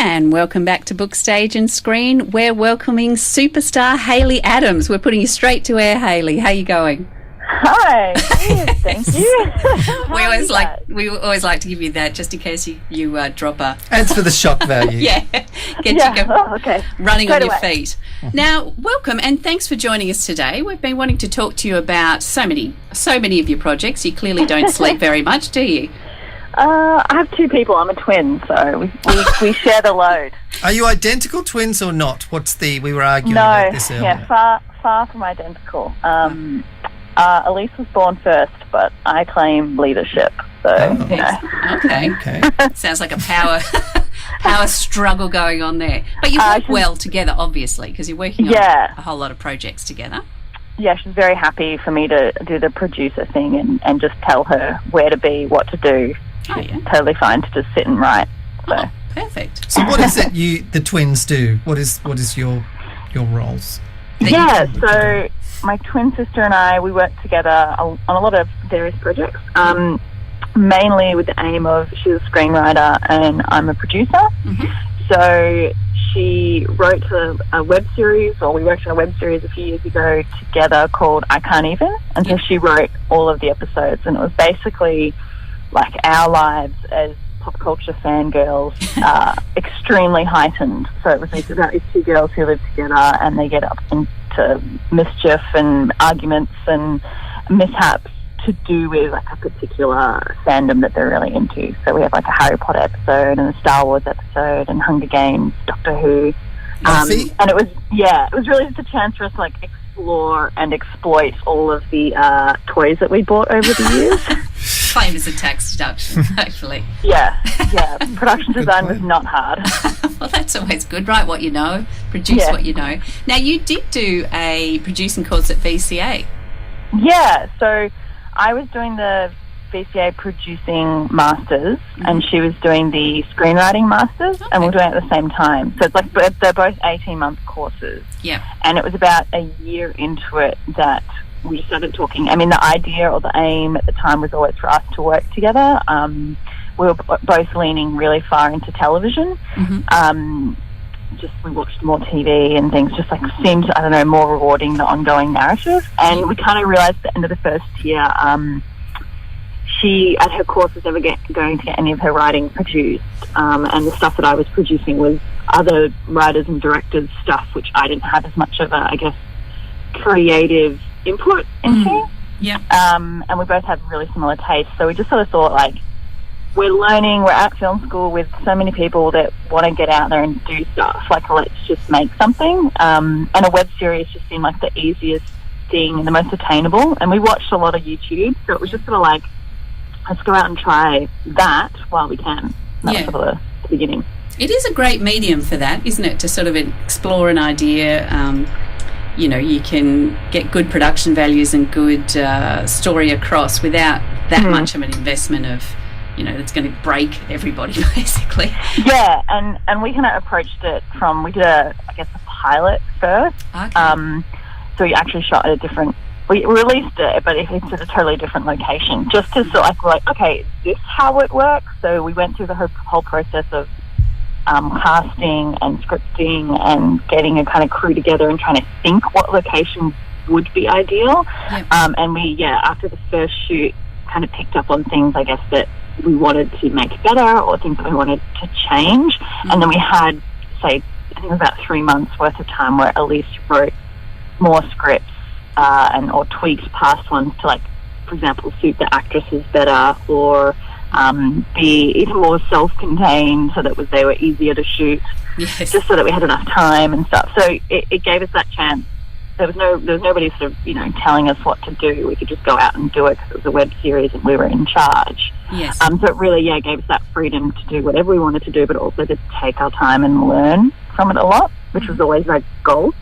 And welcome back to Book, Stage and Screen. We're welcoming superstar Hayley Adams. We're putting you straight to air, Hayley. How are you going? Hi, thank you. we always like to give you that just in case you drop a... Adds for the shock value. Get you running on your feet. Now, welcome and thanks for joining us today. We've been wanting to talk to you about so many of your projects. You clearly don't sleep very much, do you? I have two people. I'm a twin, so we share the load. Are you identical twins or not? We were arguing about this earlier. Yeah, far from identical. Elise was born first, but I claim leadership. So, Okay. Sounds like a power struggle going on there. But you work well together, obviously, because you're working on a whole lot of projects together. Yeah, she's very happy for me to do the producer thing and just tell her where to be, what to do. She's totally fine to just sit and write. So. Oh, perfect. So what is it the twins do? What is your roles? So my twin sister and I, we work together on a lot of various projects, mainly with the aim of she's a screenwriter and I'm a producer. Mm-hmm. So she wrote a web series, or we worked on a web series a few years ago together called I Can't Even, and so she wrote all of the episodes, and it was basically like our lives as pop culture fangirls, extremely heightened. So it was about these two girls who live together and they get up into mischief and arguments and mishaps to do with like a particular fandom that they're really into. So we have like a Harry Potter episode and a Star Wars episode and Hunger Games, Doctor Who. And it was really just a chance for us to like explore and exploit all of the toys that we bought over the years. Claim as a tax deduction, hopefully. Yeah. Production design was not hard. Well, that's always good. Write what you know, produce what you know. Now, you did do a producing course at VCA. Yeah, so I was doing the VCA producing masters, and she was doing the screenwriting masters, and we were doing it at the same time. So it's like they're both 18-month courses. Yeah. And it was about a year into it that we started talking. I mean, the idea or the aim at the time was always for us to work together. We were both leaning really far into television. Mm-hmm. We watched more TV and things just like seemed, more rewarding, the ongoing narrative. And we kind of realised at the end of the first year, she, at her course, was never going to get any of her writing produced. And the stuff that I was producing was other writers and directors' stuff, which I didn't have as much of a, creative input into. And we both have really similar tastes. So we just sort of thought, like, we're at film school with so many people that want to get out there and do stuff. Like, let's just make something. And a web series just seemed like the easiest thing and the most attainable. And we watched a lot of YouTube. So it was just sort of like, let's go out and try that while we can. That was sort of the beginning. It is a great medium for that, isn't it? To sort of explore an idea. You can get good production values and good story across without that much of an investment of, that's going to break everybody, basically. Yeah, and we kind of approached it from, we did a pilot first. Okay. So we actually shot at we released it, but it's at a totally different location, just to sort of like, okay, is this how it works? So we went through the whole process of casting and scripting and getting a kind of crew together and trying to think what location would be ideal. Yep. And we, after the first shoot, kind of picked up on things, I guess, that we wanted to make better or things that we wanted to change. Mm-hmm. And then we had, say, I think it was about 3 months worth of time where Elise wrote more scripts or tweaked past ones to, like, for example, suit the actresses better or be even more self-contained so that they were easier to shoot, just so that we had enough time and stuff. So it gave us that chance. There was nobody sort of, telling us what to do. We could just go out and do it because it was a web series and we were in charge. Yes. So it really, gave us that freedom to do whatever we wanted to do, but also to take our time and learn from it a lot, which was always our goal.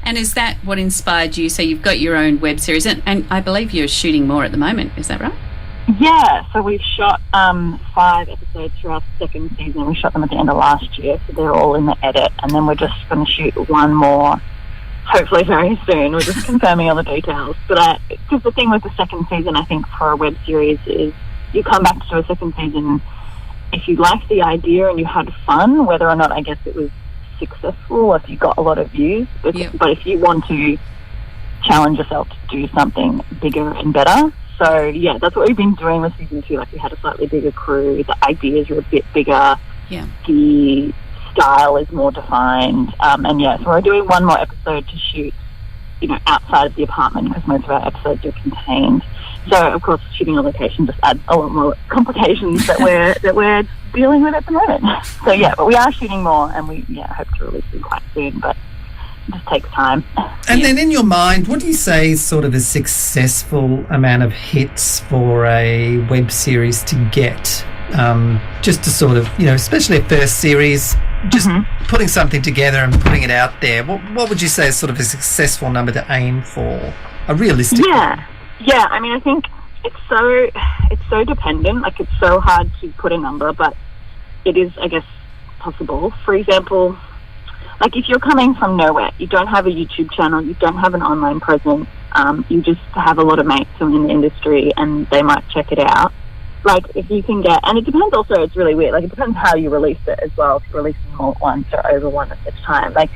And is that what inspired you? So you've got your own web series, and I believe you're shooting more at the moment. Is that right? Yeah, so we've shot 5 episodes for our second season. We shot them at the end of last year, so they're all in the edit. And then we're just going to shoot one more, hopefully very soon. We're just confirming all the details. But because the thing with the second season, I think, for a web series is you come back to a second season if you liked the idea and you had fun, whether or not I guess it was successful or if you got a lot of views. But if you want to challenge yourself to do something bigger and better. So, yeah, that's what we've been doing with season 2. Like, we had a slightly bigger crew. The ideas are a bit bigger. Yeah. The style is more defined. So we're doing one more episode to shoot, outside of the apartment because most of our episodes are contained. So, of course, shooting on location just adds a lot more complications that we're dealing with at the moment. So, yeah, but we are shooting more, and we hope to release them quite soon, but it just takes time. And then in your mind, what do you say is sort of a successful amount of hits for a web series to get? Just to sort of, especially a first series, just putting something together and putting it out there. What would you say is sort of a successful number to aim for? A realistic one? Yeah, I mean, I think it's so dependent. Like, it's so hard to put a number, but it is, I guess, possible. For example, like if you're coming from nowhere, you don't have a YouTube channel, you don't have an online presence, you just have a lot of mates who are in the industry and they might check it out. Like, if you can get, and it depends also, it's really weird, like, it depends how you release it as well, if you're releasing all at once or over one at a time. Like,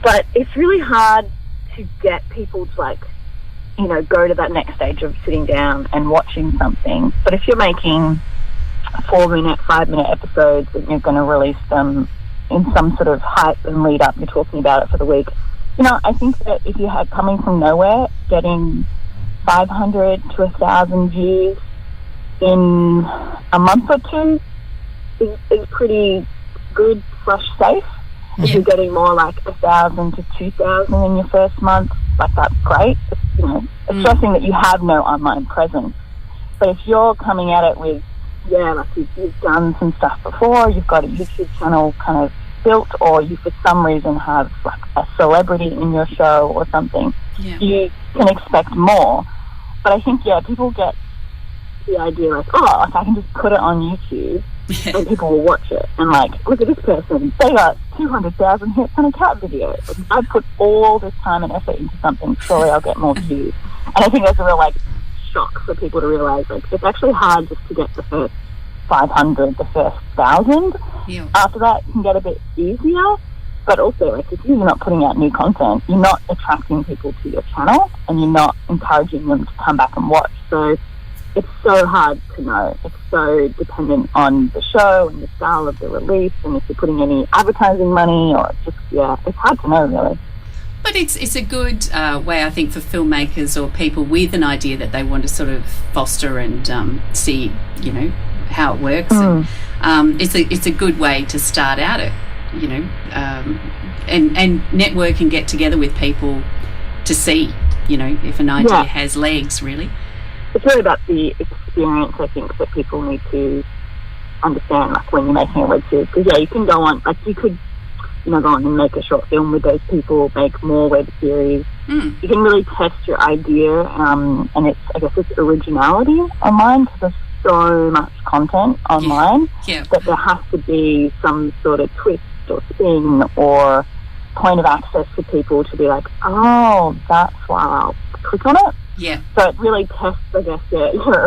but it's really hard to get people to, like, go to that next stage of sitting down and watching something. But if you're making 4-minute, 5-minute episodes and you're going to release them in some sort of hype and lead up, you're talking about it for the week, I think that if you had coming from nowhere, getting 500 to 1,000 views in a month or two is pretty good / safe. If you're getting more like 1,000 to 2,000 in your first month, like, that's great. It's stressing that you have no online presence. But if you're coming at it with, like you've done some stuff before, you've got a YouTube channel kind of built, or you for some reason have like a celebrity in your show or something, you can expect more. But I think, people get the idea like, I can just put it on YouTube and people will watch it. And like, look at this person, they got 200,000 hits on a cat video. Like, I put all this time and effort into something, surely I'll get more views. And I think that's a real like shock for people to realise, like, it's actually hard just to get the first 500, the first 1,000. After that, it can get a bit easier. But also, like, if you're not putting out new content, you're not attracting people to your channel and you're not encouraging them to come back and watch. So it's so hard to know. It's so dependent on the show and the style of the release, and if you're putting any advertising money, or just, it's hard to know, really. But it's a good way, I think, for filmmakers or people with an idea that they want to sort of foster and see, how it works. And, it's a good way to start out it, and network and get together with people to see, if an idea has legs, really. It's really about the experience, I think, that people need to understand, like, when you're making a web series. Because, you can go on, like, you could, go on and make a short film with those people, make more web series. You can really test your idea, and it's originality online, because there's so much content online that there has to be some sort of twist or spin or point of access for people to be like, oh, that's why I'll click on it. So it really tests, I guess, your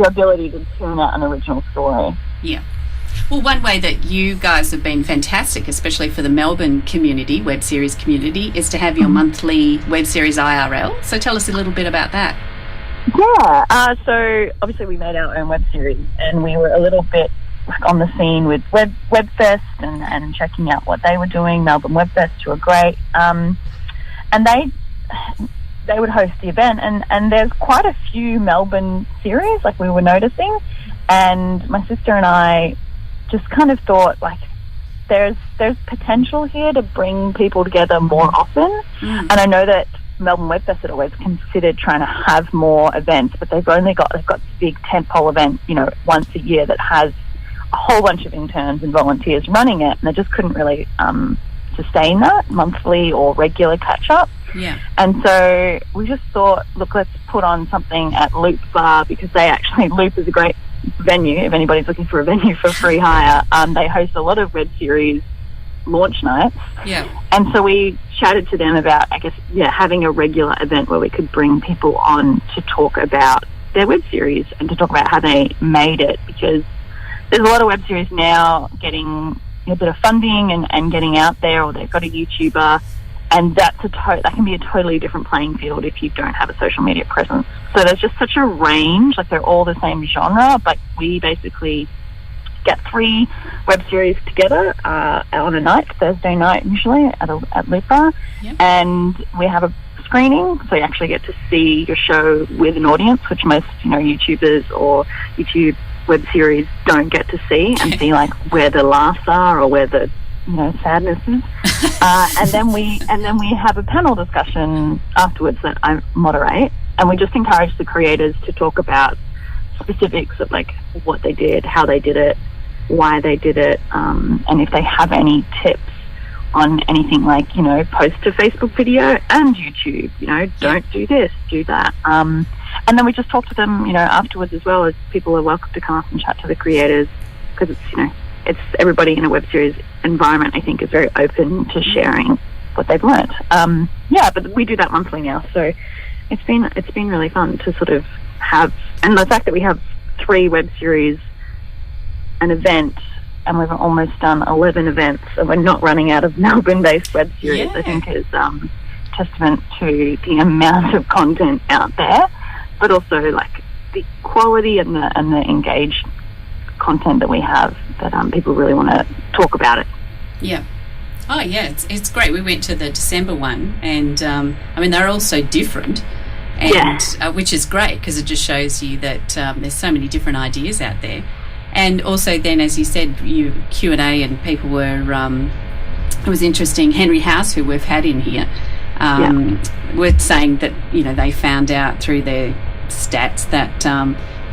ability to turn out an original story. Well, one way that you guys have been fantastic, especially for the Melbourne community, web series community, is to have your monthly web series IRL. So tell us a little bit about that. So obviously we made our own web series, and we were a little bit like on the scene with WebFest and checking out what they were doing. Melbourne WebFest, who are great, and they would host the event, and there's quite a few Melbourne series, like we were noticing, and my sister and I just kind of thought, like, there's potential here to bring people together more often. And I know that Melbourne WebFest had always considered trying to have more events, but they've got this big tentpole event, once a year that has a whole bunch of interns and volunteers running it, and they just couldn't really sustain that monthly or regular catch up. And so we just thought, look, let's put on something at Loop Bar, because Loop is a great venue if anybody's looking for a venue for free hire. They host a lot of web series launch nights. And so we chatted to them about, I guess, having a regular event where we could bring people on to talk about their web series and to talk about how they made it, because there's a lot of web series now getting a bit of funding and getting out there, or they've got a YouTuber, and that can be a totally different playing field if you don't have a social media presence. So there's just such a range. Like, they're all the same genre, but we basically get 3 web series together on a night, Thursday night usually at Lupa, and we have a screening, so you actually get to see your show with an audience, which most YouTubers or YouTube web series don't get to see, and see like where the laughs are or where the sadness is. And then we have a panel discussion afterwards that I moderate, and we just encourage the creators to talk about specifics of like what they did, how they did it, why they did it, and if they have any tips on anything, like post a Facebook video and YouTube, don't do this, do that, and then we just talk to them afterwards as well. As people are welcome to come up and chat to the creators, because it's everybody in a web series environment, I think, is very open to sharing what they've learned. But we do that monthly now, so it's been really fun to sort of have, and the fact that we have 3 web series, an event, and we've almost done 11 events, and we're not running out of Melbourne-based web series, I think is testament to the amount of content out there, but also like the quality and the engaged content that we have, that people really want to talk about it. Yeah. Oh yeah, it's great. We went to the December one, and they're all so different, and which is great, because it just shows you that there's so many different ideas out there. And also then, as you said, you Q&A, and people were it was interesting. Henry House, who we've had in here, were saying that they found out through their stats that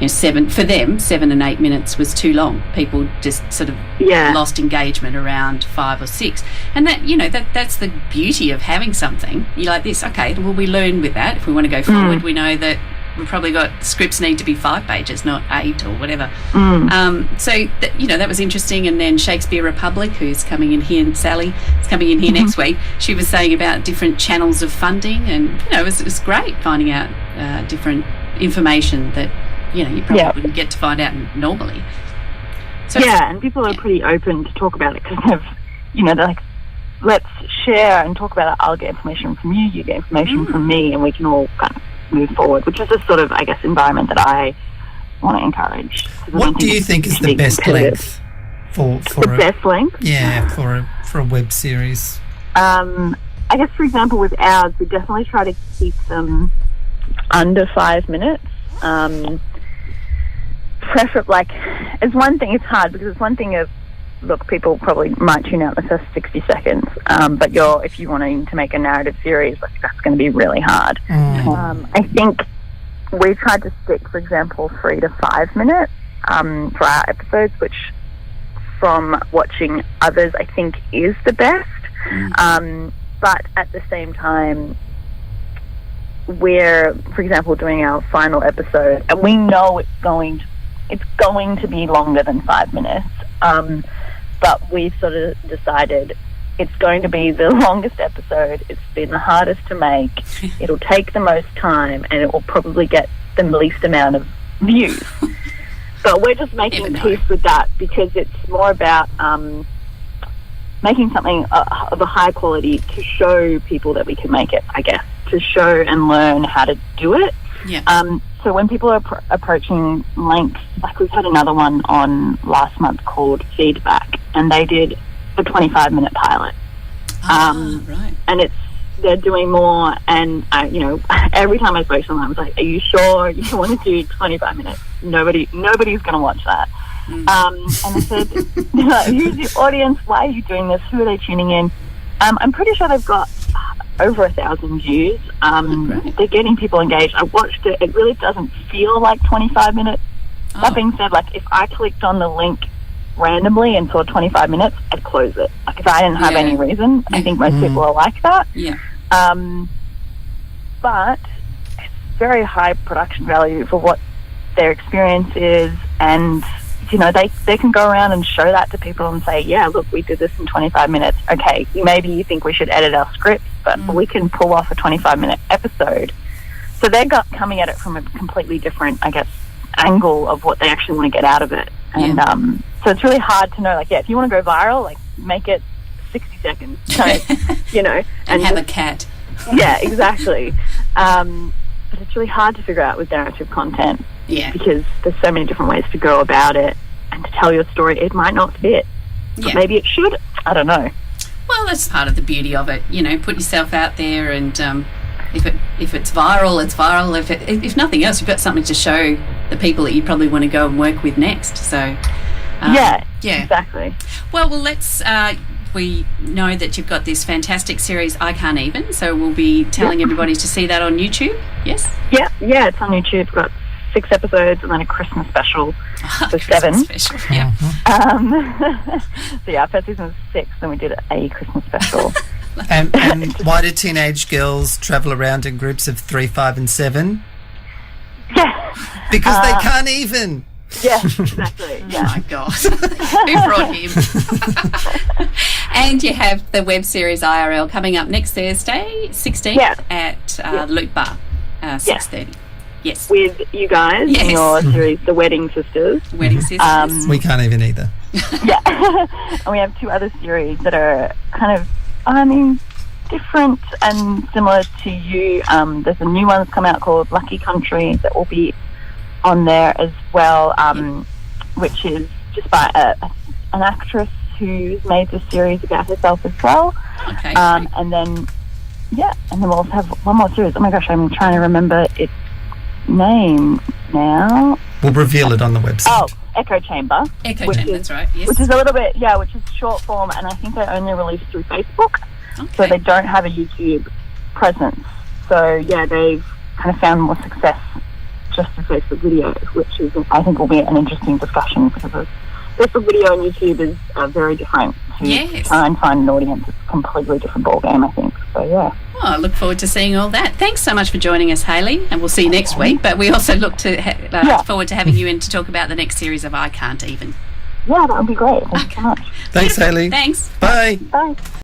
7 and 8 minutes was too long. People just sort of lost engagement around 5 or 6, and that that's the beauty of having something like this. Okay, well, we learn with that. If we want to go forward, we know that we've probably got scripts need to be 5 pages, not 8 or whatever. That was interesting. And then Shakespeare Republic, who's coming in here, and Sally is coming in here next week, she was saying about different channels of funding, and it was great finding out different information that you probably wouldn't get to find out normally. So and people are pretty open to talk about it, because they're like, let's share and talk about it. I'll get information from you, you get information from me, and we can all kind of move forward, which is a sort of, I guess, environment that I want to encourage. What do you think is the best length for the best length? Yeah, for a web series. I guess, for example, with ours, we definitely try to keep them under 5 minutes. It's one thing, it's hard, because it's one thing of, look, people probably might tune out the first 60 seconds, but if you wanting to make a narrative series, like, that's going to be really hard. I think we tried to stick, for example, 3 to 5 minutes for our episodes, which, from watching others, I think is the best. But at the same time, we're, for example, doing our final episode, and we know it's going to be longer than 5 minutes, but we've sort of decided it's going to be the longest episode. It's been the hardest to make. It'll take the most time, and it will probably get the least amount of views. But we're just making peace with that, because it's more about making something of a high quality to show people that we can make it, I guess, to show and learn how to do it. So when people are approaching lengths, like we've had another one on last month called Feedback, and they did a 25-minute pilot. Right. And they're doing more, and every time I spoke to them, I was like, are you sure you want to do 25 minutes? Nobody's going to watch that. And I said, who's the audience? Why are you doing this? Who are they tuning in? I'm pretty sure they've got over 1,000 views. They're getting people engaged. I watched it. It really doesn't feel like 25 minutes. That being said, like, if I clicked on the link randomly and saw 25 minutes, I'd close it. Like, if I didn't have any reason, I think most people are like that. But it's very high production value for what their experience is, and they can go around and show that to people and say, yeah, look, we did this in 25 minutes. Okay, maybe you think we should edit our scripts, but we can pull off a 25-minute episode. So they're coming at it from a completely different, I guess, angle of what they actually want to get out of it. And so it's really hard to know, like, if you want to go viral, like, make it 60 seconds, and have a cat. Yeah, exactly. But it's really hard to figure out with narrative content. Yeah. Because there's so many different ways to go about it, and to tell your story, it might not fit. But maybe it should. I don't know. Well, that's part of the beauty of it. Put yourself out there, and if it's viral, it's viral. If nothing else, you've got something to show the people that you probably want to go and work with next. So, yeah, exactly. Well, let's. We know that you've got this fantastic series, I Can't Even, so we'll be telling everybody to see that on YouTube. Yes. Yeah, it's on YouTube. We've got 6 episodes and then a Christmas special for 7. Special, yeah. So our first season was 6, then we did a Christmas special. And why do teenage girls travel around in groups of 3, 5, and 7? Yeah. Because they can't even. Yeah, exactly. Yeah. Oh my God. Who brought him? And you have the web series IRL coming up next Thursday, 16th at Loop Bar, 6:30. Yes. With you guys in your series, The Wedding Sisters. Wedding Sisters. We can't even either. Yeah. And we have 2 other series that are kind of, different and similar to you. There's a new one that's come out called Lucky Country that will be on there as well, which is just by an actress who's made this series about herself as well. Okay. And then we'll also have one more series. Oh my gosh, I'm trying to remember its name now. We'll reveal it on the website. Oh, Echo Chamber. That's right, yes. Which is a little bit, which is short form, and I think they only released through Facebook. Okay. So they don't have a YouTube presence. So, they've kind of found more success just through Facebook video, which is, I think, will be an interesting discussion, because Facebook video and YouTube is very different. To try and find an audience, it's a completely different ballgame, I think. So, yeah. Well, I look forward to seeing all that. Thanks so much for joining us, Hayley, and we'll see you next week. But we also look forward to having you in to talk about the next series of I Can't Even. Yeah, that would be great. Thank you so much. Thanks, Hayley. Thanks. Bye. Bye.